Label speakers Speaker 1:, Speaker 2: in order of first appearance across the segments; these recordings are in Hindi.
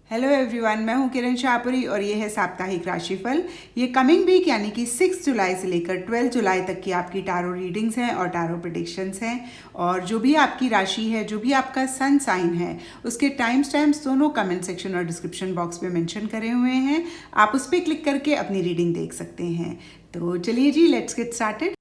Speaker 1: हेलो एवरीवन, मैं हूं किरण शाहपुरी और ये है साप्ताहिक राशिफल। ये कमिंग वीक यानी कि 6 जुलाई से लेकर 12 जुलाई तक की आपकी टारो रीडिंग्स हैं और टारो प्रेडिक्शंस हैं। और जो भी आपकी राशि है, जो भी आपका सन साइन है, उसके टाइम्स दोनों कमेंट सेक्शन और डिस्क्रिप्शन बॉक्स में मेंशन करे हुए हैं। आप उस पर क्लिक करके अपनी रीडिंग देख सकते हैं। तो चलिए जी, लेट्स गेट स्टार्टेड।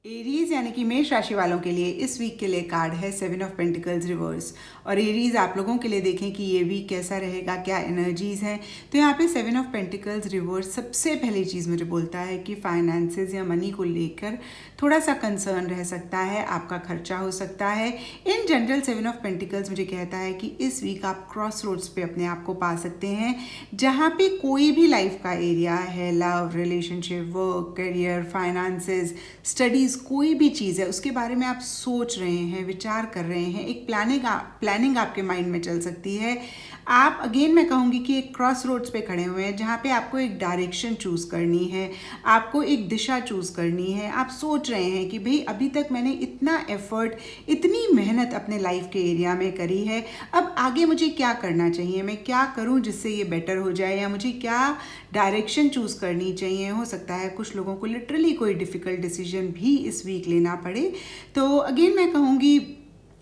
Speaker 1: एरीज यानी कि मेष राशि वालों के लिए इस वीक के लिए कार्ड है 7 ऑफ पेंटिकल्स रिवर्स। और एरीज आप लोगों के लिए देखें कि ये वीक कैसा रहेगा, क्या एनर्जीज हैं। तो यहाँ पे 7 ऑफ पेंटिकल्स रिवर्स सबसे पहली चीज़ मुझे बोलता है कि फाइनेंसेस या मनी को लेकर थोड़ा सा कंसर्न रह सकता है, आपका खर्चा हो सकता है। इन जनरल 7 ऑफ पेंटिकल्स मुझे कहता है कि इस वीक आप क्रॉस रोड्स पे अपने आप को पा सकते हैं, जहाँ पे कोई भी लाइफ का एरिया है, love, relationship, work, career, finances, studies, कोई भी चीज़ है उसके बारे में आप सोच रहे हैं, विचार कर रहे हैं, एक प्लानिंग आपके माइंड में चल सकती है। आप अगेन मैं कहूँगी कि एक क्रॉस रोड्स पे खड़े हुए हैं, जहाँ पे आपको एक डायरेक्शन चूज़ करनी है, आपको एक दिशा चूज़ करनी है। आप सोच रहे हैं कि भाई अभी तक मैंने इतना एफर्ट, इतनी मेहनत अपने लाइफ के एरिया में करी है, अब आगे मुझे क्या करना चाहिए, मैं क्या करूँ जिससे ये बेटर हो जाए, या मुझे क्या डायरेक्शन चूज़ करनी चाहिए। हो सकता है कुछ लोगों को लिटरली कोई डिफ़िकल्ट डिसीजन भी इस वीक लेना पड़े। तो अगेन मैं कहूँगी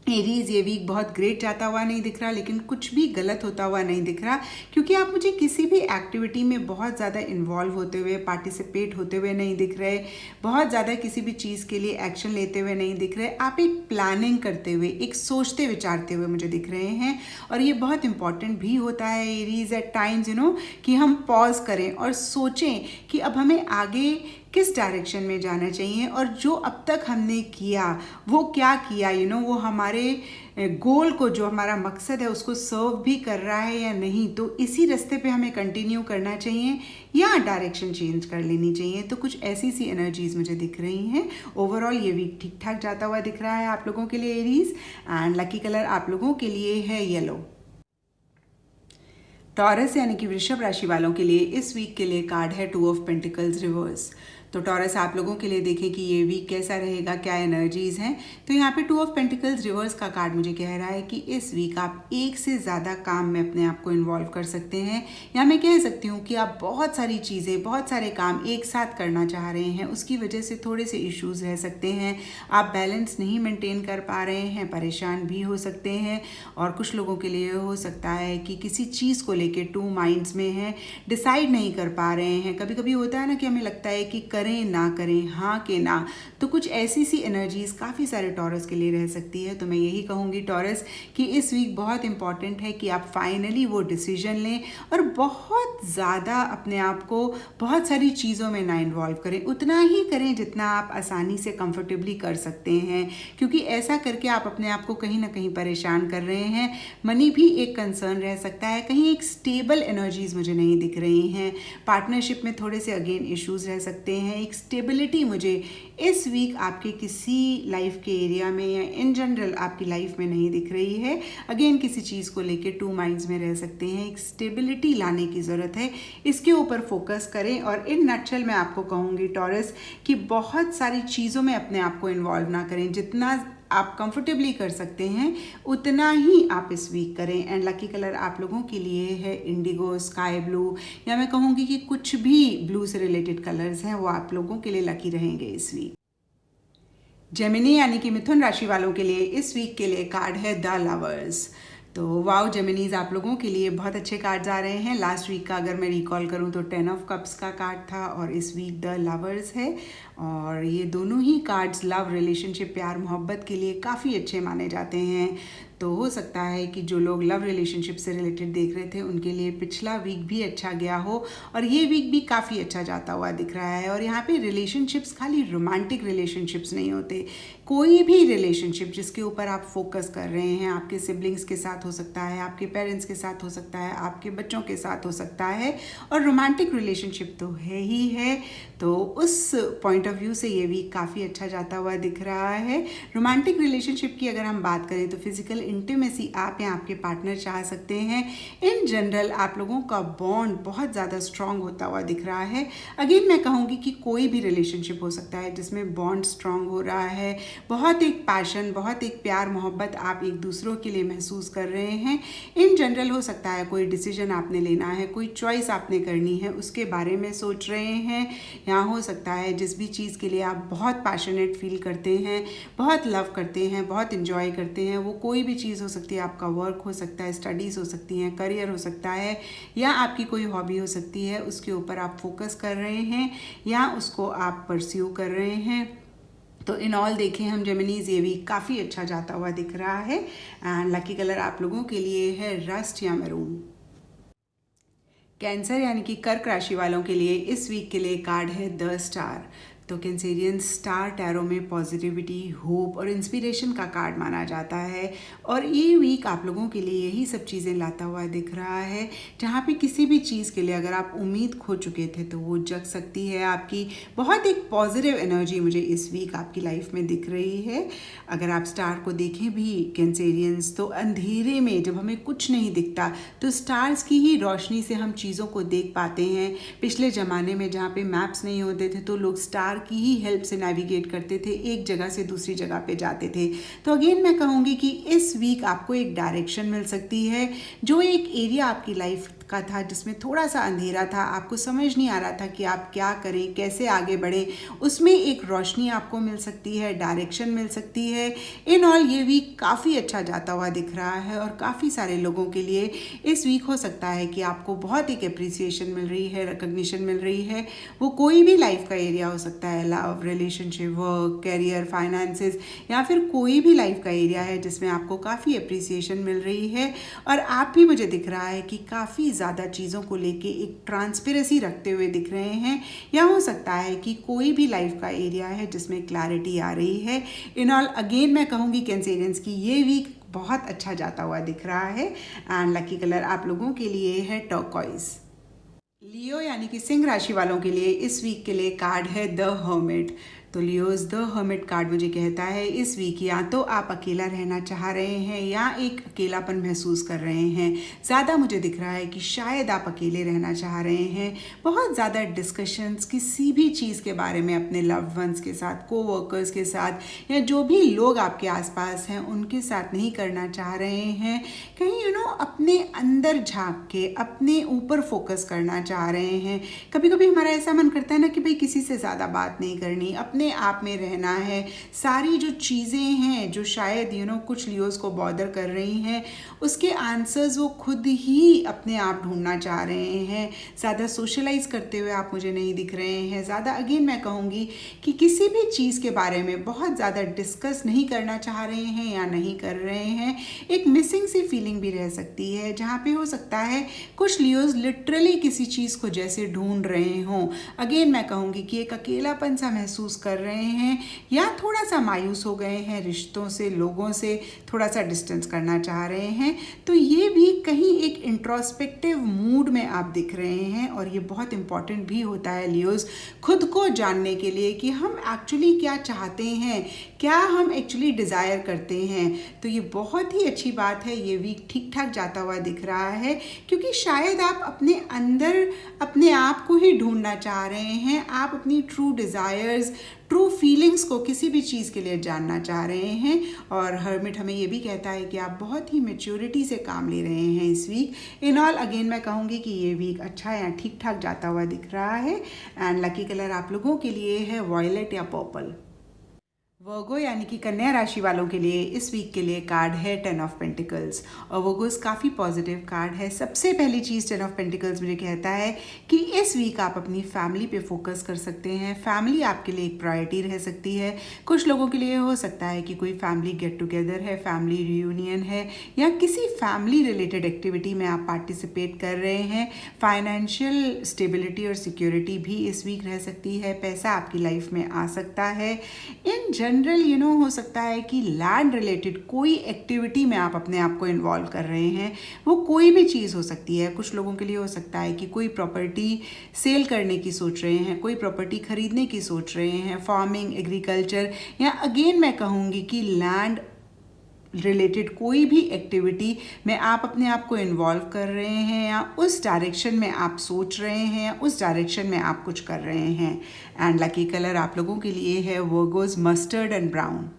Speaker 1: एरीज ये वीक बहुत ग्रेट जाता हुआ नहीं दिख रहा, लेकिन कुछ भी गलत होता हुआ नहीं दिख रहा, क्योंकि आप मुझे किसी भी एक्टिविटी में बहुत ज़्यादा इन्वॉल्व होते हुए, पार्टिसिपेट होते हुए नहीं दिख रहे, बहुत ज़्यादा किसी भी चीज़ के लिए एक्शन लेते हुए नहीं दिख रहे। आप एक प्लानिंग करते हुए, एक सोचते विचारते हुए मुझे दिख रहे हैं। और ये बहुत इंपॉर्टेंट भी होता है एरीज एट टाइम्स, कि हम पॉज करें और सोचें कि अब हमें आगे किस डायरेक्शन में जाना चाहिए, और जो अब तक हमने किया वो क्या किया, वो हमारे गोल को, जो हमारा मकसद है, उसको सर्व भी कर रहा है या नहीं। तो इसी रास्ते पे हमें कंटिन्यू करना चाहिए या डायरेक्शन चेंज कर लेनी चाहिए। तो कुछ ऐसी सी एनर्जीज मुझे दिख रही हैं। ओवरऑल ये वीक ठीक ठाक जाता हुआ दिख रहा है आप लोगों के लिए एरीज। एंड लकी कलर आप लोगों के लिए है येलो। टॉरस यानी कि वृषभ राशि वालों के लिए इस वीक के लिए कार्ड है 2 ऑफ पेंटिकल्स रिवर्स। तो टॉरस आप लोगों के लिए देखें कि ये वीक कैसा रहेगा, क्या एनर्जीज हैं। तो यहाँ पे 2 ऑफ पेंटिकल्स रिवर्स का कार्ड मुझे कह रहा है कि इस वीक आप एक से ज़्यादा काम में अपने आप को इन्वॉल्व कर सकते हैं, या मैं कह सकती हूँ कि आप बहुत सारी चीज़ें, बहुत सारे काम एक साथ करना चाह रहे हैं। उसकी वजह से थोड़े से इश्यूज़ रह सकते हैं, आप बैलेंस नहीं मेंटेन कर पा रहे हैं, परेशान भी हो सकते हैं। और कुछ लोगों के लिए हो सकता है कि किसी चीज़ को लेके 2 माइंड्स में हैं, डिसाइड नहीं कर पा रहे हैं। कभी कभी होता है ना कि हमें लगता है कि करें ना करें, हाँ के ना। तो कुछ ऐसी सी एनर्जीज काफ़ी सारे टॉरस के लिए रह सकती है। तो मैं यही कहूँगी टॉरस कि इस वीक बहुत इंपॉर्टेंट है कि आप फाइनली वो डिसीजन लें और बहुत ज़्यादा अपने आप को बहुत सारी चीज़ों में ना इन्वॉल्व करें। उतना ही करें जितना आप आसानी से कंफर्टेबली कर सकते हैं, क्योंकि ऐसा करके आप अपने आप को कहीं ना कहीं परेशान कर रहे हैं। मनी भी एक कंसर्न रह सकता है, कहीं एक स्टेबल एनर्जीज मुझे नहीं दिख रही हैं। पार्टनरशिप में थोड़े से अगेन इश्यूज रह सकते हैं। एक स्टेबिलिटी मुझे इस वीक आपके किसी लाइफ के एरिया में या इन जनरल आपकी लाइफ में नहीं दिख रही है। अगेन किसी चीज़ को लेके 2 माइंड्स में रह सकते हैं। एक स्टेबिलिटी लाने की ज़रूरत है, इसके ऊपर फोकस करें। और इन नटशल मैं आपको कहूँगी टॉरस कि बहुत सारी चीज़ों में अपने आप को इन्वॉल्व ना करें। जितना आप कंफर्टेबली कर सकते हैं उतना ही आप इस वीक करें। एंड लकी कलर आप लोगों के लिए है इंडिगो, स्काई ब्लू, या मैं कहूँगी कि कुछ भी ब्लू से रिलेटेड कलर्स हैं वो आप लोगों के लिए लकी रहेंगे इस वीक। जेमिनी यानी कि मिथुन राशि वालों के लिए इस वीक के लिए कार्ड है द लवर्स। तो वाओ जेमिनीज, आप लोगों के लिए बहुत अच्छे कार्ड्स आ रहे हैं। लास्ट वीक का अगर मैं रिकॉल करूं तो 10 ऑफ कप्स का कार्ड था और इस वीक द लवर्स है। और ये दोनों ही कार्ड्स लव, रिलेशनशिप, प्यार, मोहब्बत के लिए काफ़ी अच्छे माने जाते हैं। तो हो सकता है कि जो लोग लव रिलेशनशिप से रिलेटेड देख रहे थे उनके लिए पिछला वीक भी अच्छा गया हो, और ये वीक भी काफ़ी अच्छा जाता हुआ दिख रहा है। और यहाँ पे रिलेशनशिप्स खाली रोमांटिक रिलेशनशिप्स नहीं होते, कोई भी रिलेशनशिप जिसके ऊपर आप फोकस कर रहे हैं, आपके सिबलिंग्स के साथ हो सकता है, आपके पेरेंट्स के साथ हो सकता है, आपके बच्चों के साथ हो सकता है, और रोमांटिक रिलेशनशिप तो है ही है। तो उस पॉइंट ऑफ व्यू से ये वीक काफ़ी अच्छा जाता हुआ दिख रहा है। रोमांटिक रिलेशनशिप की अगर हम बात करें तो फिजिकल इंटीमेसी आप या आपके पार्टनर चाह सकते हैं। इन जनरल आप लोगों का बॉन्ड बहुत ज़्यादा स्ट्रांग होता हुआ दिख रहा है। अगेन मैं कहूँगी कि कोई भी रिलेशनशिप हो सकता है जिसमें बॉन्ड स्ट्रांग हो रहा है, बहुत एक पैशन, बहुत एक प्यार मोहब्बत आप एक दूसरों के लिए महसूस कर रहे हैं। इन जनरल हो सकता है कोई डिसीजन आपने लेना है, कोई चॉइस आपने करनी है, उसके बारे में सोच रहे हैं। यहाँ हो सकता है जिस भी चीज़ के लिए आप बहुत पैशनेट फील करते हैं, बहुत लव करते हैं, बहुत इंजॉय करते हैं, वो कोई भी चीज़ हो सकती है। आपका वर्क हो सकता है, स्टडीज़ हो सकती हैं, करियर हो सकता है, या आपकी कोई हॉबी हो सकती है, उसके ऊपर आप फोकस कर रहे हैं या उसको आप परस्यू कर रहे हैं। तो इन ऑल देखें हम जेमिनीज, ये वीक काफ़ी अच्छा जाता हुआ दिख रहा है। एंड लकी कलर आप लोगों के लिए है रस्ट या मैरून। कैंसर यानी कि कर्क राशि वालों के लिए इस वीक के लिए कार्ड है द स्टार। तो कैंसेरियन स्टार टैरो में पॉजिटिविटी, होप और इंस्पिरेशन का कार्ड माना जाता है, और ये वीक आप लोगों के लिए यही सब चीज़ें लाता हुआ दिख रहा है। जहाँ पे किसी भी चीज़ के लिए अगर आप उम्मीद खो चुके थे तो वो जग सकती है आपकी। बहुत एक पॉजिटिव एनर्जी मुझे इस वीक आपकी लाइफ में दिख रही है। अगर आप स्टार को देखें भी कैंसेरियंस, तो अंधेरे में जब हमें कुछ नहीं दिखता तो स्टार्स की ही रोशनी से हम चीज़ों को देख पाते हैं। पिछले ज़माने में जहाँ पे मैप्स नहीं होते थे तो लोग स्टार की ही हेल्प से नेविगेट करते थे, एक जगह से दूसरी जगह पे जाते थे। तो अगेन मैं कहूँगी कि इस वीक आपको एक डायरेक्शन मिल सकती है। जो एक एरिया आपकी लाइफ का था जिसमें थोड़ा सा अंधेरा था, आपको समझ नहीं आ रहा था कि आप क्या करें, कैसे आगे बढ़ें, उसमें एक रोशनी आपको मिल सकती है, डायरेक्शन मिल सकती है। इन ऑल ये वीक काफ़ी अच्छा जाता हुआ दिख रहा है, और काफ़ी सारे लोगों के लिए इस वीक हो सकता है कि आपको बहुत एक अप्रिसिएशन मिल रही है, रिकग्निशन मिल रही है। वो कोई भी लाइफ का एरिया हो सकता है, love, relationship, work, career, finances, या फिर कोई भी लाइफ का एरिया है जिसमें आपको काफ़ी अप्रिसिएशन मिल रही है। और आप भी, मुझे दिख रहा है कि काफ़ी ज़्यादा चीज़ों को लेके एक ट्रांसपेरेंसी रखते हुए दिख रहे हैं, या हो सकता है कि कोई भी लाइफ का एरिया है जिसमें क्लैरिटी आ रही है। इन ऑल अगेन मैं कहूँगी कैंसेरियंस की ये वीक बहुत अच्छा जाता हुआ दिख रहा है। एंड लकी कलर आप लोगों के लिए है टर्कोइज। लियो यानी कि सिंह राशि वालों के लिए इस वीक के लिए कार्ड है द हर्मिट। तो लियोज द हर्मिट कार्ड मुझे कहता है इस वीक या तो आप अकेला रहना चाह रहे हैं या एक अकेलापन महसूस कर रहे हैं। ज़्यादा मुझे दिख रहा है कि शायद आप अकेले रहना चाह रहे हैं। बहुत ज़्यादा डिस्कशंस किसी भी चीज़ के बारे में अपने लव्ड वंस के साथ, कोवर्कर्स के साथ, या जो भी लोग आपके आसपास हैं उनके साथ नहीं करना चाह रहे हैं। कहीं अपने अंदर झांक के अपने ऊपर फोकस करना चाह रहे हैं। कभी कभी हमारा ऐसा मन करता है ना कि भाई किसी से ज़्यादा बात नहीं करनी, अपने आप में रहना है। सारी जो चीज़ें हैं जो शायद कुछ लियोज को बॉदर कर रही हैं, उसके आंसर्स वो खुद ही अपने आप ढूंढना चाह रहे हैं। ज़्यादा सोशलाइज करते हुए आप मुझे नहीं दिख रहे हैं। ज़्यादा अगेन मैं कहूँगी कि किसी भी चीज़ के बारे में बहुत ज़्यादा डिस्कस नहीं करना चाह रहे हैं या नहीं कर रहे हैं। एक मिसिंग सी फीलिंग भी रह सकती है, जहाँ पे हो सकता है कुछ लियोज लिटरली किसी चीज़ को जैसे ढूंढ रहे हों। अगेन मैं कहूँगी कि एक अकेलापन सा महसूस कर रहे हैं, या थोड़ा सा मायूस हो गए हैं रिश्तों से, लोगों से थोड़ा सा डिस्टेंस करना चाह रहे हैं। तो ये भी कहीं एक इंट्रोस्पेक्टिव मूड में आप दिख रहे हैं, और ये बहुत इंपॉर्टेंट भी होता है लियोज खुद को जानने के लिए कि हम एक्चुअली क्या चाहते हैं, क्या हम एक्चुअली डिज़ायर करते हैं। तो ये बहुत ही अच्छी बात है। ये वीक ठीक ठाक जाता हुआ दिख रहा है, क्योंकि शायद आप अपने अंदर अपने आप को ही ढूंढना चाह रहे हैं। आप अपनी ट्रू डिज़ायर्स, ट्रू फीलिंग्स को किसी भी चीज़ के लिए जानना चाह रहे हैं। और हर्मिट हमें ये भी कहता है कि आप बहुत ही मैच्योरिटी से काम ले रहे हैं इस वीक। इन ऑल अगेन मैं कहूँगी कि ये वीक अच्छा या ठीक ठाक जाता हुआ दिख रहा है। एंड लकी कलर आप लोगों के लिए है वॉयलेट या पर्पल। वर्गो यानी कि कन्या राशि वालों के लिए इस वीक के लिए कार्ड है 10 ऑफ पेंटिकल्स, और वर्गोस काफ़ी पॉजिटिव कार्ड है। सबसे पहली चीज़ 10 ऑफ पेंटिकल्स मुझे कहता है कि इस वीक आप अपनी फैमिली पे फोकस कर सकते हैं। फैमिली आपके लिए एक प्रायोरिटी रह सकती है। कुछ लोगों के लिए हो सकता है कि कोई फैमिली गेट टुगेदर है, फैमिली रियूनियन है, या किसी फैमिली रिलेटेड एक्टिविटी में आप पार्टिसिपेट कर रहे हैं। फाइनेंशियल स्टेबिलिटी और सिक्योरिटी भी इस वीक रह सकती है। पैसा आपकी लाइफ में आ सकता है। इन जनरल हो सकता है कि लैंड रिलेटेड कोई एक्टिविटी में आप अपने आप को इन्वॉल्व कर रहे हैं। वो कोई भी चीज़ हो सकती है। कुछ लोगों के लिए हो सकता है कि कोई प्रॉपर्टी सेल करने की सोच रहे हैं, कोई प्रॉपर्टी खरीदने की सोच रहे हैं, फार्मिंग, एग्रीकल्चर, या अगेन मैं कहूँगी कि लैंड रिलेटेड कोई भी एक्टिविटी में आप अपने आप को इन्वॉल्व कर रहे हैं, या उस डायरेक्शन में आप सोच रहे हैं, या उस डायरेक्शन में आप कुछ कर रहे हैं। एंड लकी कलर आप लोगों के लिए है Virgos mustard and brown.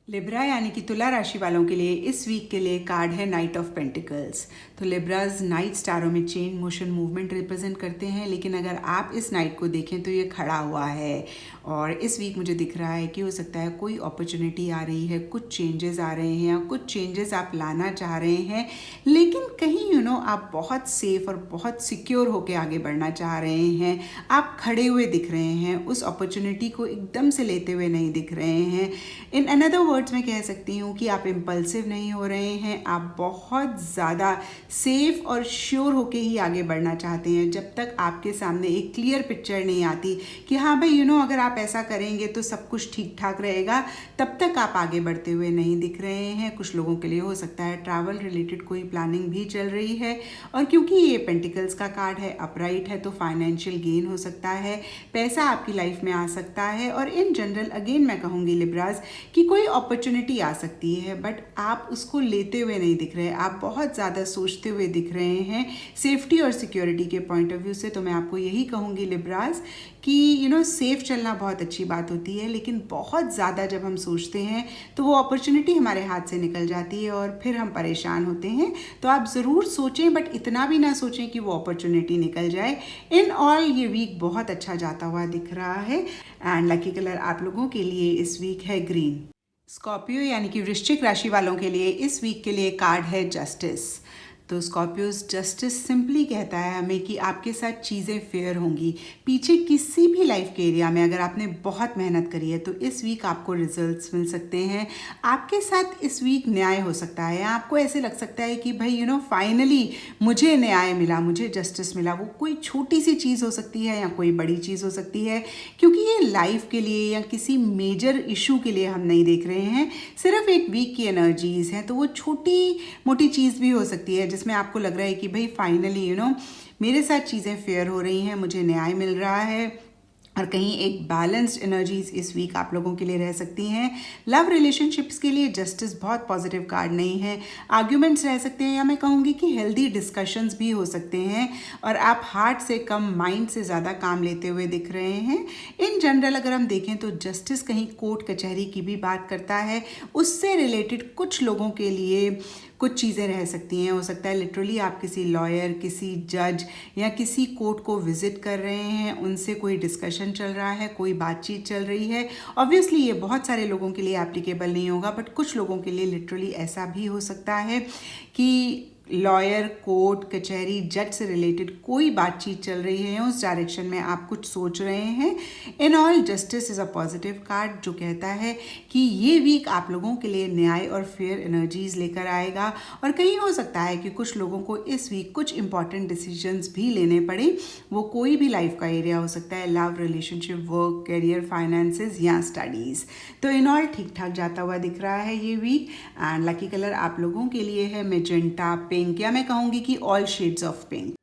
Speaker 1: Libra यानी कि तुला राशि वालों के लिए इस वीक के लिए कार्ड है नाइट ऑफ पेंटिकल्स। तो लिब्राज नाइट स्टारों में चेन मोशन मूवमेंट रिप्रेजेंट करते हैं, लेकिन अगर आप इस नाइट को देखें तो ये खड़ा हुआ है और इस वीक मुझे दिख रहा है कि हो सकता है कोई अपॉर्चुनिटी आ रही है, कुछ चेंजेस आ रहे हैं या कुछ चेंजेस आप लाना चाह रहे हैं, लेकिन कहीं आप बहुत सेफ और बहुत सिक्योर होकर आगे बढ़ना चाह रहे हैं। आप खड़े हुए दिख रहे हैं, उस अपॉर्चुनिटी को एकदम से लेते हुए नहीं दिख रहे हैं। इन अनदर वर्ड्स में कह सकती हूँ कि आप इम्पल्सिव नहीं हो रहे हैं, आप बहुत ज़्यादा सेफ और श्योर होके ही आगे बढ़ना चाहते हैं। जब तक आपके सामने एक क्लियर पिक्चर नहीं आती कि हाँ भाई अगर आप ऐसा करेंगे तो सब कुछ ठीक ठाक रहेगा, तब तक आप आगे बढ़ते हुए नहीं दिख रहे हैं। कुछ लोगों के लिए हो सकता है ट्रैवल रिलेटेड कोई प्लानिंग भी चल रही है, और क्योंकि ये पेंटिकल्स का कार्ड है, अपराइट है, तो फाइनेंशियल गेन हो सकता है, पैसा आपकी लाइफ में आ सकता है। और इन जनरल अगेन मैं कहूँगी लिब्राज कि कोई अपॉर्चुनिटी आ सकती है, बट आप उसको लेते हुए नहीं दिख रहे, आप बहुत ज़्यादा सोचते हुए दिख रहे हैं सेफ्टी और सिक्योरिटी के पॉइंट ऑफ व्यू से। तो मैं आपको यही कहूँगी लिब्राज कि सेफ चलना बहुत अच्छी बात होती है, लेकिन बहुत ज़्यादा जब हम सोचते हैं तो वो अपॉर्चुनिटी हमारे हाथ से निकल जाती है और फिर हम परेशान होते हैं। तो आप ज़रूर सोचें, बट इतना भी ना सोचें कि वो अपॉर्चुनिटी निकल जाए। इन ऑल ये वीक बहुत अच्छा जाता हुआ दिख रहा है एंड लकी कलर आप लोगों के लिए इस वीक है ग्रीन। स्कॉर्पियो यानी कि वृश्चिक राशि वालों के लिए इस वीक के लिए कार्ड है जस्टिस। तो स्कॉर्पियोज जस्टिस सिंपली कहता है हमें कि आपके साथ चीज़ें फेयर होंगी। पीछे किसी भी लाइफ के एरिया में अगर आपने बहुत मेहनत करी है तो इस वीक आपको रिजल्ट्स मिल सकते हैं। आपके साथ इस वीक न्याय हो सकता है, आपको ऐसे लग सकता है कि भाई फाइनली मुझे न्याय मिला, मुझे जस्टिस मिला। वो कोई छोटी सी चीज़ हो सकती है या कोई बड़ी चीज़ हो सकती है, क्योंकि ये लाइफ के लिए या किसी मेजर इशू के लिए हम नहीं देख रहे हैं, सिर्फ एक वीक की एनर्जीज हैं। तो वो छोटी मोटी चीज़ भी हो सकती है जिसमें आपको लग रहा है कि भाई फाइनली मेरे साथ चीज़ें फेयर हो रही हैं, मुझे न्याय मिल रहा है, और कहीं एक बैलेंस्ड एनर्जीज इस वीक आप लोगों के लिए रह सकती हैं। लव रिलेशनशिप्स के लिए जस्टिस बहुत पॉजिटिव कार्ड नहीं है। आर्ग्यूमेंट्स रह सकते हैं, या मैं कहूँगी कि हेल्दी डिस्कशंस भी हो सकते हैं, और आप हार्ट से कम माइंड से ज़्यादा काम लेते हुए दिख रहे हैं। इन जनरल अगर हम देखें तो जस्टिस कहीं कोर्ट कचहरी की भी बात करता है, उससे रिलेटेड कुछ लोगों के लिए कुछ चीज़ें रह सकती हैं। हो सकता है लिटरली आप किसी लॉयर, किसी जज या किसी कोर्ट को विजिट कर रहे हैं, उनसे कोई डिस्कशन चल रहा है, कोई बातचीत चल रही है। ऑब्वियसली ये बहुत सारे लोगों के लिए एप्लीकेबल नहीं होगा, बट कुछ लोगों के लिए लिटरली ऐसा भी हो सकता है कि लॉयर, कोर्ट, कचहरी, जज से रिलेटेड कोई बातचीत चल रही है, उस डायरेक्शन में आप कुछ सोच रहे हैं। In all justice is a positive card जो कहता है कि ये वीक आप लोगों के लिए न्याय और फेयर एनर्जीज लेकर आएगा, और कहीं हो सकता है कि कुछ लोगों को इस वीक कुछ इंपॉर्टेंट डिसीजंस भी लेने पड़े। वो कोई भी लाइफ का एरिया हो सकता है, love, relationship, work, career, finances या स्टडीज़। तो इन ऑल ठीक ठाक जाता हुआ दिख रहा है ये वीक एंड लकी कलर आप लोगों के लिए है मेजेंटा, पिंक, या मैं कहूँगी कि all shades of pink.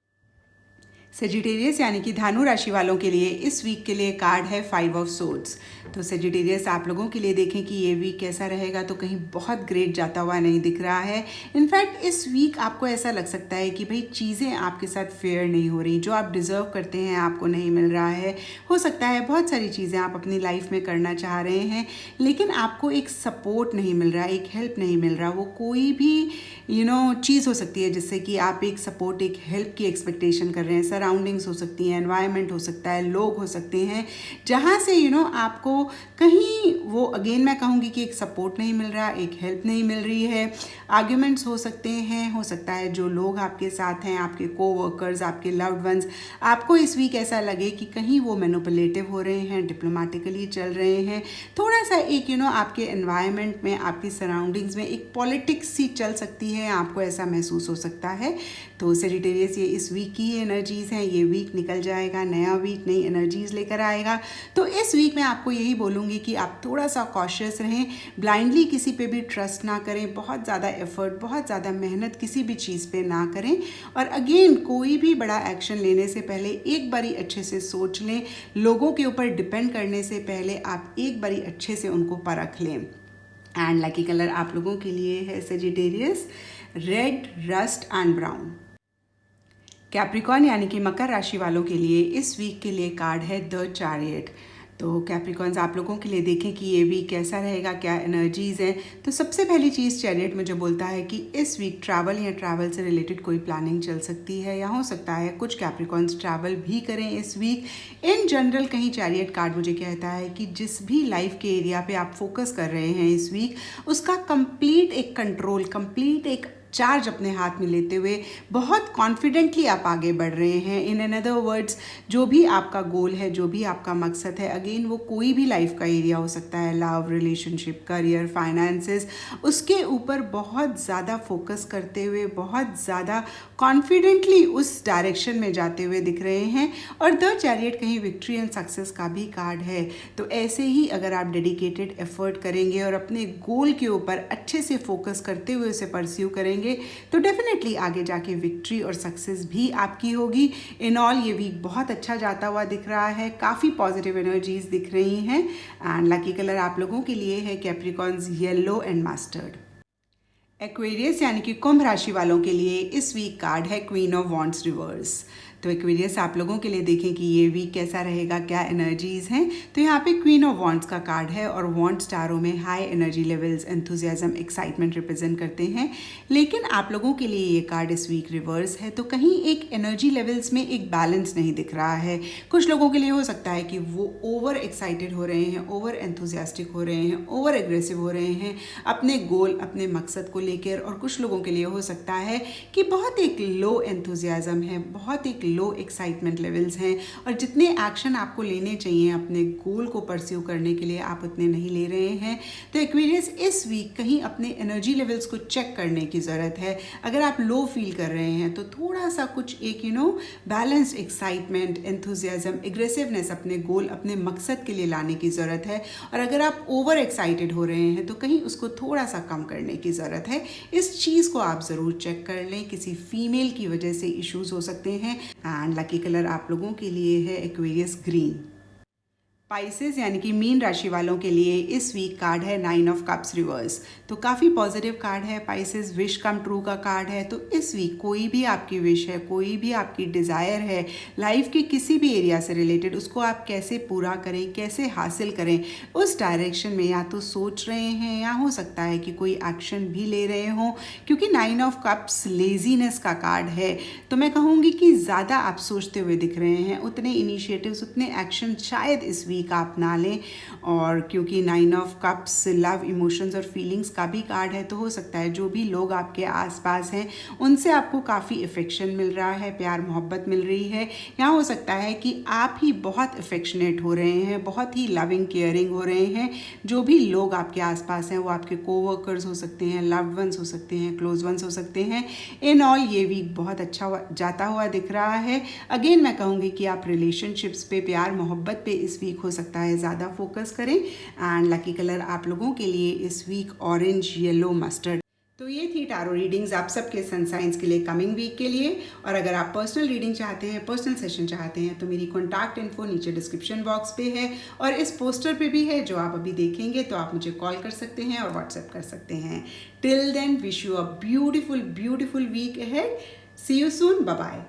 Speaker 1: Sagittarius यानी कि धानु राशि वालों के लिए इस वीक के लिए कार्ड है 5 ऑफ सोर्ड्स। तो सेजिटेरियस आप लोगों के लिए देखें कि ये वीक कैसा रहेगा, तो कहीं बहुत ग्रेट जाता हुआ नहीं दिख रहा है। इनफैक्ट इस वीक आपको ऐसा लग सकता है कि भाई चीज़ें आपके साथ फेयर नहीं हो रही, जो आप डिज़र्व करते हैं आपको नहीं मिल रहा है। हो सकता है बहुत सारी चीज़ें आप अपनी लाइफ में करना चाह रहे हैं, लेकिन आपको एक सपोर्ट नहीं मिल रहा, एक हेल्प नहीं मिल रहा। वो कोई भी चीज़ हो सकती है जिससे कि आप एक सपोर्ट, एक हेल्प की एक्सपेक्टेशन कर रहे हैं। सराउंडिंग्स हो सकती हैं, एनवायरनमेंट हो सकता है, लोग हो सकते हैं, जहाँ से आपको कहीं वो अगेन मैं कहूँगी कि एक सपोर्ट नहीं मिल रहा, एक हेल्प नहीं मिल रही है। आर्ग्यूमेंट्स हो सकते हैं, हो सकता है जो लोग आपके साथ हैं, आपके कोवर्कर्स, आपके लव्ड वंस, आपको इस वीक ऐसा लगे कि कहीं वो मैनिपुलेटिव हो रहे हैं, डिप्लोमेटिकली चल रहे हैं। थोड़ा सा एक आपके एनवायरनमेंट में, आपकी सराउंडिंग्स में एक पॉलिटिक्स सी चल सकती है, आपको ऐसा महसूस हो सकता है। तो सेजिटेरियस ये इस वीक की एनर्जीज हैं, ये वीक निकल जाएगा, नया वीक नई एनर्जीज लेकर आएगा। तो इस वीक मैं आपको यही बोलूँगी कि आप थोड़ा सा कॉशियस रहें, ब्लाइंडली किसी पे भी ट्रस्ट ना करें, बहुत ज़्यादा एफर्ट, बहुत ज़्यादा मेहनत किसी भी चीज़ पे ना करें। और अगेन कोई भी बड़ा एक्शन लेने से पहले एक बारी अच्छे से सोच लें, लोगों के ऊपर डिपेंड करने से पहले आप एक बारी अच्छे से उनको परख लें। एंड लकी कलर आप लोगों के लिए है Sagittarius, red, rust and brown. Capricorn यानी कि मकर राशि वालों के लिए इस वीक के लिए कार्ड है द चैरियट। तो कैप्रिकॉन्स आप लोगों के लिए देखें कि ये वीक कैसा रहेगा, क्या एनर्जीज़ हैं। तो सबसे पहली चीज़ चैरियट मुझे बोलता है कि इस वीक ट्रैवल या ट्रैवल से रिलेटेड कोई प्लानिंग चल सकती है, या हो सकता है कुछ कैप्रिकॉन्स ट्रैवल भी करें इस वीक। इन जनरल कहीं चैरियट कार्ड मुझे कहता है कि जिस भी लाइफ के एरिया पे आप फोकस कर रहे हैं इस वीक, उसका कंप्लीट एक कंट्रोल, कंप्लीट एक चार्ज अपने हाथ में लेते हुए बहुत कॉन्फिडेंटली आप आगे बढ़ रहे हैं। इन अनदर वर्ड्स, जो भी आपका गोल है, जो भी आपका मकसद है, अगेन वो कोई भी लाइफ का एरिया हो सकता है, लव, रिलेशनशिप, करियर, फाइनेंसेस, उसके ऊपर बहुत ज़्यादा फोकस करते हुए, बहुत ज़्यादा कॉन्फिडेंटली उस डायरेक्शन में जाते हुए दिख रहे हैं। और द चैरियट कहीं विक्ट्री एंड सक्सेस का भी कार्ड है। तो ऐसे ही अगर आप डेडिकेटेड एफर्ट करेंगे और अपने गोल के ऊपर अच्छे से फोकस करते हुए उसे परस्यू करेंगे, तो डेफिनेटली आगे जाके विक्ट्री और सक्सेस भी आपकी होगी। इन ऑल ये वीक बहुत अच्छा जाता हुआ दिख रहा है, काफ़ी पॉजिटिव एनर्जीज दिख रही हैं। एंड लकी कलर आप लोगों के लिए है Capricorns yellow and mustard. Aquarius यानी कि कुंभ राशि वालों के लिए इस वीक कार्ड है क्वीन ऑफ वॉन्ड्स रिवर्स। तो एक्वेरियस आप लोगों के लिए देखें कि ये वीक कैसा रहेगा, क्या एनर्जीज हैं। तो यहाँ पे क्वीन ऑफ वॉन्ड्स का कार्ड है और वॉन्ड्स टारो में high energy levels, enthusiasm, excitement represent करते हैं। लेकिन आप लोगों के लिए ये कार्ड इस वीक रिवर्स है, तो कहीं एक एनर्जी लेवल्स में एक बैलेंस नहीं दिख रहा है। कुछ लोगों के लिए हो सकता है कि वो ओवर एक्साइटेड हो रहे हैं, ओवर एंथुजियास्टिक हो रहे हैं, ओवर एग्रेसिव हो रहे हैं अपने गोल, अपने मकसद को लेकर। और कुछ लोगों के लिए हो सकता है कि बहुत एक लो एंथुजियाज्म है, बहुत एक लो एक्साइटमेंट लेवल्स हैं, और जितने एक्शन आपको लेने चाहिए अपने गोल को परस्यू करने के लिए आप उतने नहीं ले रहे हैं। तो एक्वेरियस इस वीक कहीं अपने एनर्जी लेवल्स को चेक करने की ज़रूरत है। अगर आप लो फील कर रहे हैं तो थोड़ा सा कुछ एक बैलेंस, एक्साइटमेंट, एंथुजियाज्म, एग्रेसिवनेस अपने गोल, अपने मकसद के लिए लाने की ज़रूरत है। और अगर आप ओवर एक्साइटेड हो रहे हैं तो कहीं उसको थोड़ा सा कम करने की ज़रूरत है। इस चीज़ को आप ज़रूर चेक कर लें। किसी फीमेल की वजह से इश्यूज हो सकते हैं। एंड लकी कलर आप लोगों के लिए है एक्वेरियस ग्रीन। स्पाइसेस यानी कि मीन राशि वालों के लिए इस वीक कार्ड है 9 ऑफ कप्स रिवर्स। तो काफ़ी पॉजिटिव कार्ड है। स्पाइसेस विश कम ट्रू का कार्ड है। तो इस वीक कोई भी आपकी विश है, कोई भी आपकी डिज़ायर है लाइफ के किसी भी एरिया से रिलेटेड, उसको आप कैसे पूरा करें, कैसे हासिल करें, उस डायरेक्शन में या तो सोच रहे हैं या हो सकता है कि कोई एक्शन भी ले रहे हों। क्योंकि 9 ऑफ कप्स लेजीनेस का कार्ड है, तो मैं कहूँगी कि ज़्यादा आप सोचते हुए दिख रहे हैं। उतने इनिशिएटिव्स, उतने एक्शन शायद इस वीक आप ना लें। और क्योंकि 9 ऑफ कप्स लव, इमोशंस और फीलिंग्स का भी कार्ड है, तो हो सकता है जो भी लोग आपके आसपास हैं उनसे आपको काफ़ी अफेक्शन मिल रहा है, प्यार मोहब्बत मिल रही है। या हो सकता है कि आप ही बहुत अफेक्शनेट हो रहे हैं, बहुत ही लविंग, केयरिंग हो रहे हैं। जो भी लोग आपके आसपास हैं वो आपके कोवर्कर्स हो सकते हैं, लव्ड वंस हो सकते हैं, क्लोज वंस हो सकते हैं। इन ऑल ये वीक बहुत अच्छा जाता हुआ दिख रहा है। अगेन मैं कहूँगी कि आप रिलेशनशिप्स पे, प्यार मोहब्बत पे इस वीक हो सकता है ज़्यादा फोकस करें। एंड लकी कलर आप लोगों के लिए इस वीक ऑरेंज, येलो, मस्टर्ड। तो ये थी टारो रीडिंग्स आप सबके सन साइंस के लिए कमिंग वीक के लिए। और अगर आप पर्सनल रीडिंग चाहते हैं, पर्सनल सेशन चाहते हैं, तो मेरी कॉन्टैक्ट इन्फो नीचे डिस्क्रिप्शन बॉक्स पे है और इस पोस्टर पे भी है जो आप अभी देखेंगे। तो आप मुझे कॉल कर सकते हैं और व्हाट्सएप कर सकते हैं। Till then, wish you a beautiful week ahead. See you soon, bye bye.